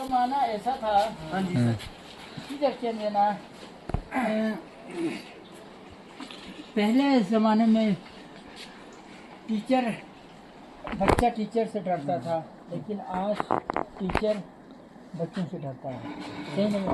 زمانہ ایسا تھا ادھر نا پہلے زمانے میں بچہ ٹیچر سے ڈرتا تھا، لیکن آج ٹیچر بچوں سے ڈرتا ہے. صحیح نہیں؟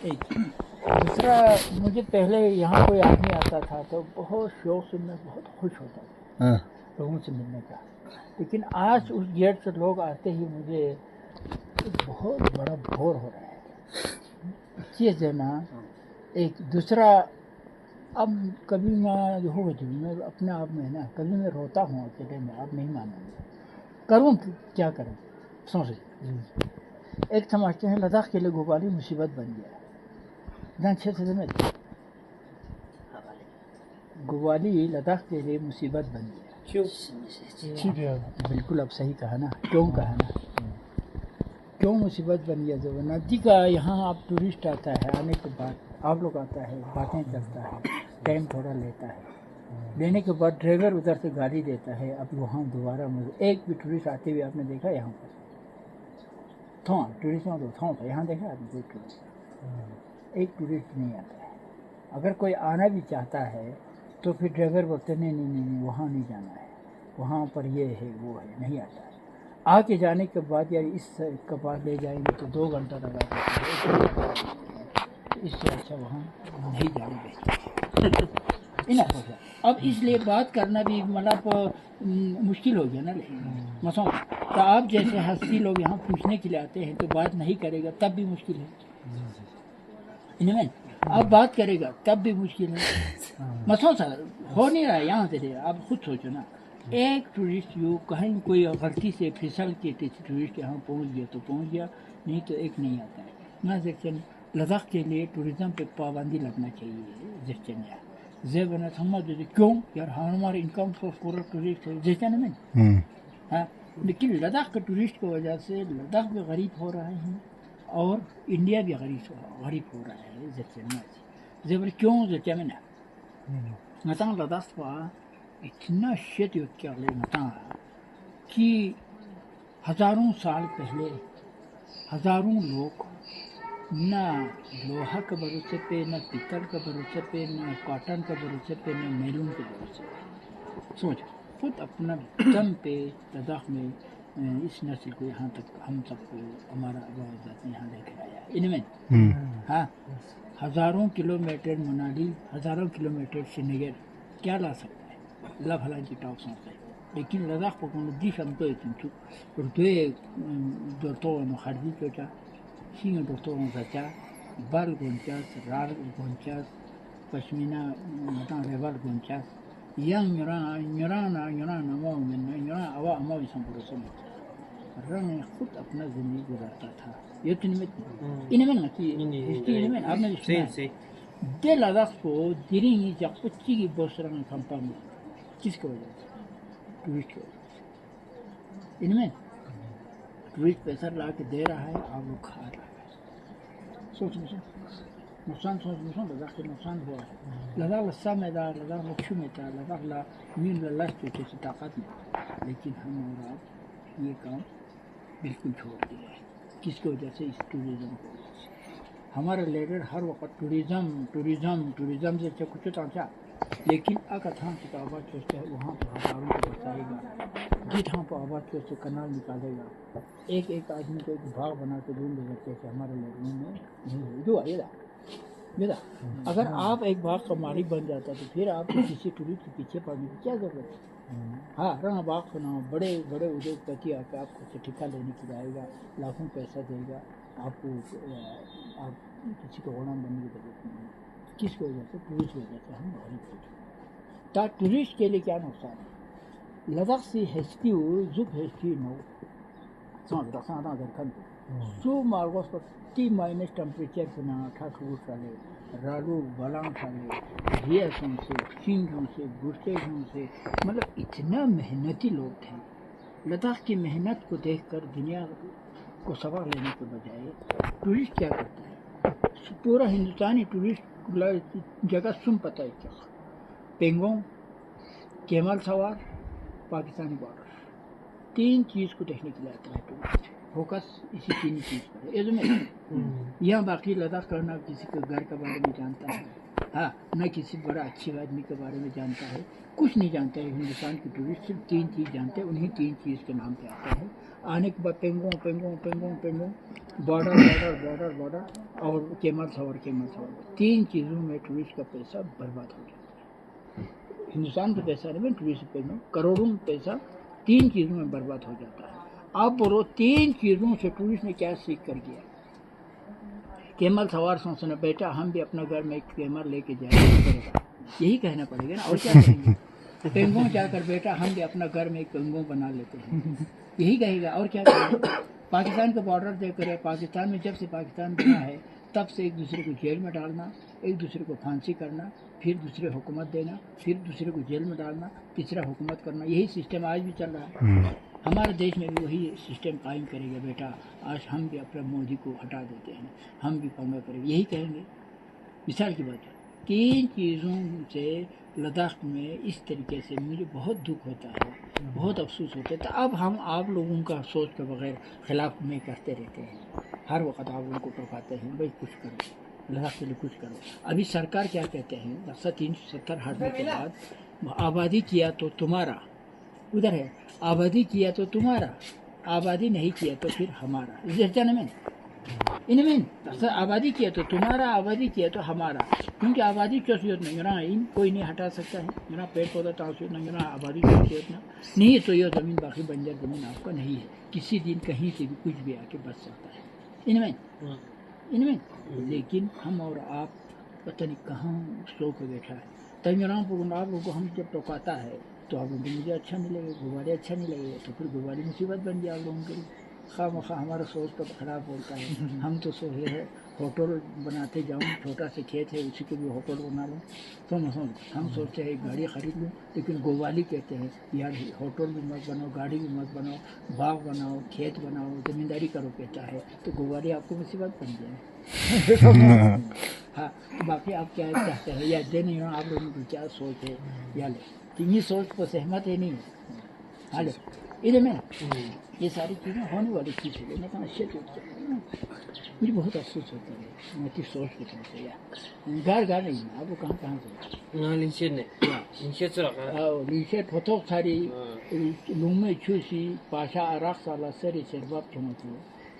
ایک دوسرا، مجھے پہلے یہاں کوئی آدمی آتا تھا تو بہت شوق سے میں بہت خوش ہوتا تھا لوگوں سے ملنے کا، لیکن آج اس گیٹ سے لوگ آتے ہی مجھے بہت بڑا بور ہو رہا ہے. چیز ہے نا. ایک دوسرا، اب کبھی میں اپنے آپ میں نا کبھی میں روتا ہوں اکیلے میں، آپ نہیں مانیں گے. کروں کیا کروں سوچ. ایک سمجھتے ہیں لداخ کے لیے گوبالی مصیبت بن گیا. جان 6 سے میں گوبالی لداخ کے لیے مصیبت بن گیا. بالکل اب صحیح کہا نا. کیوں کہا نا؟ کیوں مصیبت بن گیا؟ جو ندی کا یہاں آپ ٹورسٹ آتا ہے، آنے کے بعد آپ لوگ آتا ہے، باتیں کرتا ہے، ٹائم تھوڑا لیتا ہے. لینے کے بعد ڈرائیور ادھر سے گاڑی دیتا ہے. اب وہاں دوبارہ ایک بھی ٹورسٹ آتے ہوئے آپ نے دیکھا یہاں پر؟ ٹورسٹوں تو تھا یہاں دیکھا آپ نے؟ کوئی ٹورسٹ ایک ٹورسٹ نہیں آتا ہے. اگر کوئی آنا بھی چاہتا ہے تو پھر ڈرائیور بولتے نہیں وہاں نہیں جانا ہے، وہاں پر یہ ہے وہ ہے، نہیں آتا ہے. آ کے جانے کے بعد یا اس کے پاس لے جائیں گے تو 2 گھنٹہ لگا دیتے ہیں. اس سے اچھا وہاں نہیں جانے بہتر. اب اس لیے بات کرنا بھی مطلب مشکل ہو گیا نا. مثلا تو آپ جیسے ہستی لوگ یہاں پوچھنے کے لیے آتے ہیں تو بات نہیں کرے گا تب بھی مشکل ہے. آپ بات کرے گا تب بھی مشکل ہے. مثلا سر ہو نہیں رہا ہے یہاں سے. آپ خود سوچو نا، ایک ٹورسٹ جو کہیں کوئی غلطی سے پھسل کے ٹورسٹ یہاں پہنچ گیا تو پہنچ گیا، نہیں تو ایک نہیں آتا ہے. نہ سیکشن لداخ کے لیے ٹوریزم پہ پابندی لگنا چاہیے. سیکشن زیبنا سمجھ کیوں یار ہمارا انکم سورس پورا ٹورسٹ ہے سیکشن میں. ہاں، لیکن لداخ کے ٹورسٹ کی وجہ سے لداخ بھی غریب ہو رہے ہیں اور انڈیا بھی غریب ہو رہا ہے. زیبر کیوں زیبر نا نتاں لداخ پا اتنا شت کیا لے نتاں کہ ہزاروں سال پہلے ہزاروں لوگ نہ لوہا کے بھروسے پہ، نہ پیتل کے بھروسے پہ، نہ کاٹن کے بھروسے پہ، نہ نیلون کے بھروسے پہ سوچ خود اپنا دم پہ لداخ میں اس نسل کو یہاں تک ہم سب کو ہمارا آباد یہاں لے کر آیا. ان میں ہاں ہزاروں کلومیٹر منالی، ہزاروں کلومیٹر سری نگر کیا لا سکتا ہے؟ اللہ بھلا کی ٹاپ سوچتا ہے. لیکن لداخ کو دیش ہم تو دوتو خرجی چوچا سینگ دوتو زچا بال گونچاس رال گونچاس پشمینہ متان ریبال گونچاس yang nyurana ماؤ میں nyurana اوا اماؤ اسم پروسے میں رنگ خود اپنا زندگی گزارتا تھا. یہ تو ان میں نہ آپ نے سنا دے لداخ کو دیرینگی جا کچی کی بوس رنگ کھمپا میں کس کی وجہ سے؟ ٹورسٹ کی وجہ سے. ان میں ٹورسٹ پیسہ لا کے دے رہا ہے، آپ لوگ کھا رہا ہے. سوچ نقصان لداخ کے نقصان ہوا ہے. لداخ لسا میں تھا، لداخ لکشو میں تھا، لداخ لا مین لس چوچے سے طاقت میں تھا. لیکن ہم اور آپ یہ کام بالکل چھوڑ دیا ہے. کس کی وجہ سے؟ اس ٹوریزم کی وجہ سے. ہمارے لیڈر ہر وقت ٹوریزم سے کچھ تھا، لیکن اکتھان سے آباد سوچتا ہے وہاں پہ ہزاروں کو بچائے گا، جتنا پہ آباد سے کنال نکالے گا. ایک آدمی کو ایک باغ بنا کے ڈھونڈ دے سکتے کہ ہمارے لیڈروں میں نہیں ہے. جو یہ اگر آپ ایک باغ کا مالک بن جاتا تو پھر آپ کو کسی ٹورسٹ کے پیچھے پڑنے کی کیا ضرورت ہے؟ ہاں رہا باغ سنا بڑے ادیوگ پتی آ کے آپ کو ٹھیکہ لینے کے لیے آئے گا، لاکھوں پیسہ دے گا آپ کو. آپ کسی کو غلام بننے کی ضرورت نہیں ہے. کس کی وجہ سے؟ ٹورسٹ کی وجہ سے ہم غریب ہو جائیں. ٹورسٹ کے لیے کیا نقصان ہے؟ لداخ سے ہستی زب ہستی نو سو مارگوس پر 3 مائنس ٹیمپریچر پہ نہ ٹھاٹھوٹ والے رالو بلان کھالے ریسوں سے سنگھوں سے گسٹیشوں سے، مطلب اتنا محنتی لوگ تھے. لداخ کی محنت کو دیکھ کر دنیا کو سبق لینے کے بجائے ٹورسٹ کیا کرتا ہے؟ پورا ہندوستانی ٹورسٹ جگہ سن پتہ ہے کیا؟ پینگونگ، کیمل سوار، پاکستانی بارڈر، 3 چیز کو دیکھنے کے لیے آتا ہے ٹورسٹ. फोकस इसी तीन चीज़ पर है। इसमें यहाँ बाकी लद्दाख का ना किसी के घर के बारे में जानता है, हाँ, न किसी बड़ा अच्छे आदमी के बारे में जानता है, कुछ नहीं जानता है। हिंदुस्तान के टूरिस्ट सिर्फ तीन चीज़ जानते हैं, उन्हीं तीन चीज़ के नाम पे आता है। आने के बाद Pangong Pangong Pangong Pangong, border border border border और केमल सवार केमल सवार, तीन चीज़ों में टूरिस्ट का पैसा बर्बाद हो जाता है। हिंदुस्तान का पैसा नहीं, टूरिस्ट पे में करोड़ों पैसा तीन चीज़ों में बर्बाद हो जाता है। अब बोलो तीन चीज़ों से टूरिस्ट ने क्या सीख कर गया? केमल सवार सोचना बेटा हम भी अपना घर में एक केमल लेके जाएंगे, यही कहना पड़ेगा ना, और क्या कहेंगे? पेंगोंग जाकर बेटा हम भी अपना घर में एक पेंगोंग बना लेते हैं, यही कहेगा, और क्या कहेगा? पाकिस्तान का बॉर्डर देखकर, पाकिस्तान में जब से पाकिस्तान बना है तब से एक दूसरे को जेल में डालना, एक दूसरे को फांसी करना, फिर दूसरे हुकूमत देना, फिर दूसरे को जेल में डालना, तीसरा हुकूमत करना, यही सिस्टम आज भी चल रहा है। हमारे देश में भी वही सिस्टम कायम करेगा बेटा, आज हम भी अपने मोदी को हटा देते हैं, हम भी पंगा करेंगे, यही कहेंगे। मिसाल की बात है, तीन चीज़ों से लद्दाख में इस तरीके से मुझे बहुत दुख होता है, बहुत अफसोस होता है। तो अब हम आप लोगों का सोच के बगैर खिलाफ में करते रहते हैं, हर वक्त आप लोगों को टोकाते हैं, भाई कुछ करो, लद्दाख के लिए कुछ करो। अभी सरकार क्या कहते हैं, 370 हटने के बाद आबादी किया तो तुम्हारा, उधर है आबादी किया तो तुम्हारा, आबादी नहीं किया तो फिर हमारा, इनमें आबादी किया तो तुम्हारा, आबादी किया तो हमारा, क्योंकि आबादी की सूरत नहीं ना इन कोई नहीं हटा सकता है, मेरा पेड़ पौधा तासूर नहीं ना आबादी की सूरत ना नहीं है, तो ये ज़मीन बाकी बंजर ज़मीन आपका नहीं है, किसी दिन कहीं से भी कुछ भी आके बच सकता है इनमें। लेकिन हम और आप पता नहीं कहाँ सो के बैठा है। तंजराम आप लोगों को हम जब टोकाता है तो आप लोगों को मुझे अच्छा नहीं लगेगा, गुब्बारे अच्छा नहीं लगेगा, तो फिर गुब्बारी मुसीबत बन गया आप लोगों के लिए। खामखा हमारा सोच तो खराब बोलता है, हम तो सोचे है होटल बनाते जाऊँ, छोटा सा खेत है उसी के भी होटल बना लूँ, तो हम सोचते हैं गाड़ी खरीद लूँ, लेकिन गोवाली कहते हैं यार होटल भी मत बनाओ, गाड़ी भी मत बनाओ, बाग बनाओ, खेत बनाओ, ज़मींदारी करो कहता है, तो गोवाली आपको मुसीबत बन जाए। हाँ, बाकी आप क्या चाहते हैं या दे नहीं, आप लोगों की क्या सोच है या ले, तुम्हें सोच को सहमत है नहीं है, हाल इनमें ये सारी चीज़ें होने वाली चीज़ है, मैं कहा अच्छे मुझे बहुत अफसोस होता है, मैं किस सोच को समझते यार गार नहीं है, आपको कहाँ से लिंशे फोटो सारी लुमे छूसी पाशा अराक साला सरी शेरबाब चमचू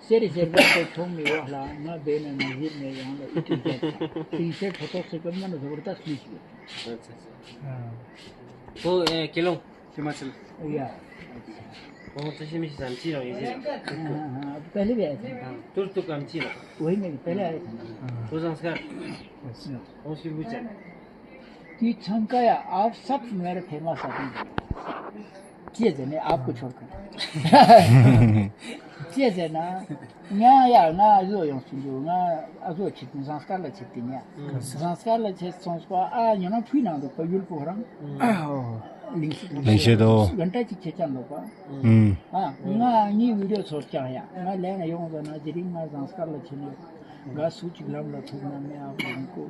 सरी शेरबाब को थोम में वाला ना बेन नजीर में यहाँ लिंशे फोटो से कम ना ज़बरदस्त लिखी वो किलो हिमाचल या वो तो शिमिश जामची रहो ये हाँ पहले भी आए थे, तुर तो कामची लो वही नहीं पहले आए थे तो संस्कार वो शिवुचा कि छमकाया आप सब मेरे फेमस आदमी किए जने आपको छोड़कर किए जना या ना जो योग सुनो ना अजो चित संस्कार ला चित नहीं संस्कार ला चित संस्कार you know फी ना तो पयुल पोरम लिंशे दो घंटा चित चल लो पा हाँ ना ये वीडियो सोच आया मैं लेना योग ना जिरिंग ना संस्कार ला चित गा सूच ग्राम ला थोड़ा में आप उनको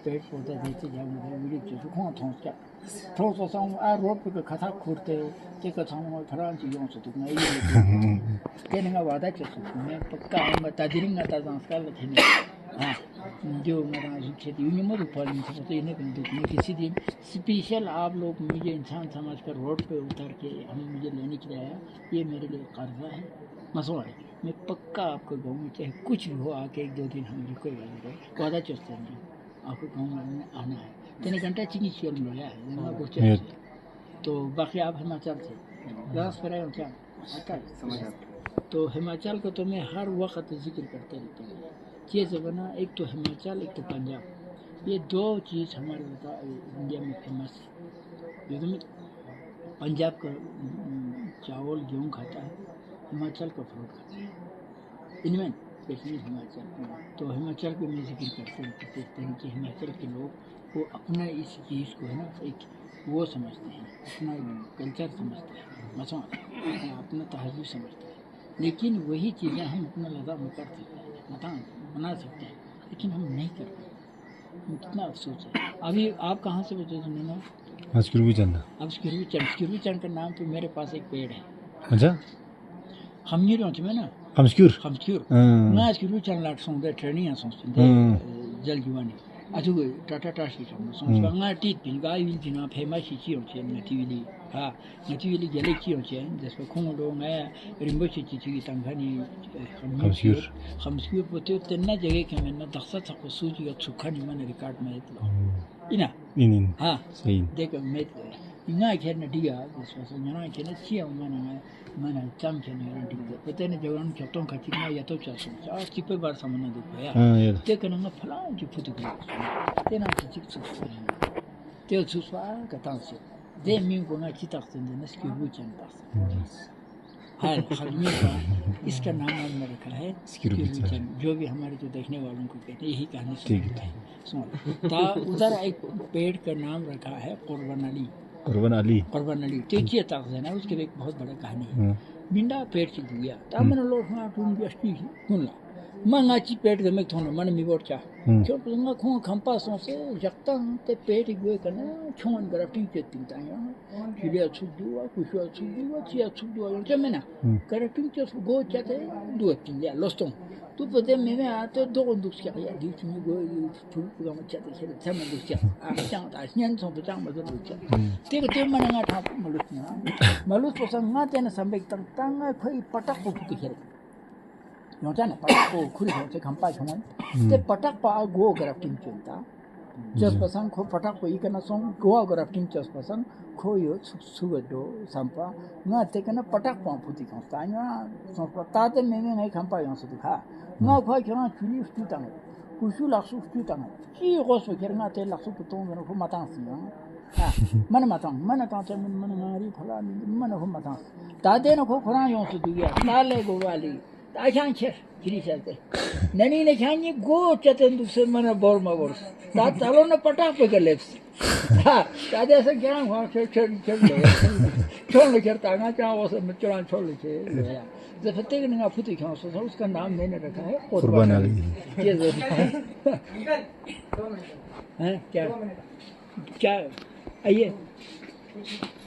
पेड़ पौधे देते जाऊंगा वीडियो जो कौन थोड़ा थोड़ा सा रोड पे कथा खोदते ते कथा में फ्रांस योग से तो ना ये कहने का वादा चलता मैं पक्का आऊँगा ताजरिंग आता संस्कार लखने हाँ जो मेरा खेती यूनियन में ऊपर नहीं तो इन्हें भी किसी दिन स्पेशल आप लोग मुझे इंसान समझकर रोड पे उतर के हमें मुझे लेने के लिए आया, ये मेरे लिए कर्जा है मसला है, मैं पक्का आपको गाँव में चाहे कुछ भी हो आके एक दो दिन हम कोई वादा चलते नहीं आपको गाँव में आना है 3 घंटा चीनी चल मिला है तो बाकी आप हिमाचल से ग्लास पर आए क्या आता तो हिमाचल को तो मैं हर वक्त जिक्र करते रहता हूँ। ये ज़माना एक तो हिमाचल एक तो पंजाब, ये दो चीज़ हमारे इंडिया में फेमस है। जो पंजाब का चावल गेहूँ खाता है, हिमाचल का फ्रूट खाता है, इनमें स्पेशली हिमाचल। तो हिमाचल को मैं जिक्र करते हैं कि हिमाचल के लोग वो अपना इस चीज़ को है ना एक वो समझते हैं, अपना कल्चर समझते हैं, मसला अपना तहज़ीब समझते हैं, लेकिन वही चीज़ें हम अपना लद्दाख में कर सकते हैं, बना सकते हैं, लेकिन हम नहीं कर पाते, कितना अफसोस है। अभी आप कहाँ से बचे सुनना? अब स्किरवी चंद का नाम पे मेरे पास एक पेड़ है। अच्छा हम नहीं रहते में ना Hamskür. Hamskür. Hmm. Nga skiru chan lat song de training an song de jal juani. Atu tata tashi song song nga tit pin ga yin jina phema shi chi yong chen ngati wili ha ngati wili gele chi yong chen despa khong do nga rimbo chi chi tang khani Hamskür pote tenna jage ke menna daksa thak suji ga chukhani man record ma itlo ina Inin. ha Sayin. dek met nga khen dia despa so nga khen chi yong mana cham chen nga dik pote ne jawan chotong khachi nga yato cha so a chipe bar samana du ya Yeah. dek na phala ji phutu ga tena chi chi chu te chu swa ka tan se de min ko nga chi tak sen ne ski bu chen tak हाल खलमी का इसका नाम हमने रखा है स्किरुचन जो भी हमारे जो देखने वालों को कहते हैं यही कहानी सुनता है सुनो ता उधर एक पेड़ का नाम रखा है कुर्बान अली तेजी तक है ना उसके एक बहुत बड़ा कहानी है मिंडा पेड़ से दिया ता मैंने लोग वहां ढूंढ के अस्ती सुनला मंगाची पेड़ के में थोनो मन में बोचा क्यों पंगा खो खंपा से जगता ते पेड़ गए करना छोन ग्राफ्टिंग के तिंता है किलिया छुदुआ कुशवा छुदुआ चिया छुदुआ जमेना ग्राफ्टिंग के गो जाते दो तीन या लोस्टों तो पते में आते दो दुख क्या या दी तुम गो छुप का मचा ते से तम दुख क्या आ चांग ता न्यन सो बचांग मदो दुख क्या ते को ते मन nga था मलुस पसंग nga ते न संबेक तंग खई पटक को के खेरे योजना पटक को खुरी से खंपा छमन ते पटक पा गो ग्राफ्टिंग चलता जस पसंग खो पटक को इकना सो गो ग्राफ्टिंग जस पसंग खो यो सुगदो संपा ना ते कना पटक पा फुती खस्ता न्या सो पता ते में नहीं खंपा यो से दिखा ना खो खना चुली फुता कुसु लासु फुता जी रोस के ना ते लासु तो में को मता सी हा मन ता मन मारी फला मन को मता तादे न खो खना यो से दिया ताले गो वाली ताशांचे किरीसाते ननी ने खानी गो चतन दुसे मन बोर मा बोर ता तालो न पटा पे के लेप्स हा तादे से क्या हुआ छोड़ करता ना चाहो से चढ़ा छोड़ ले जब फते के ना फुती खाओ सो उसका नाम मैंने रखा है कुर्बान अली हैं क्या आइए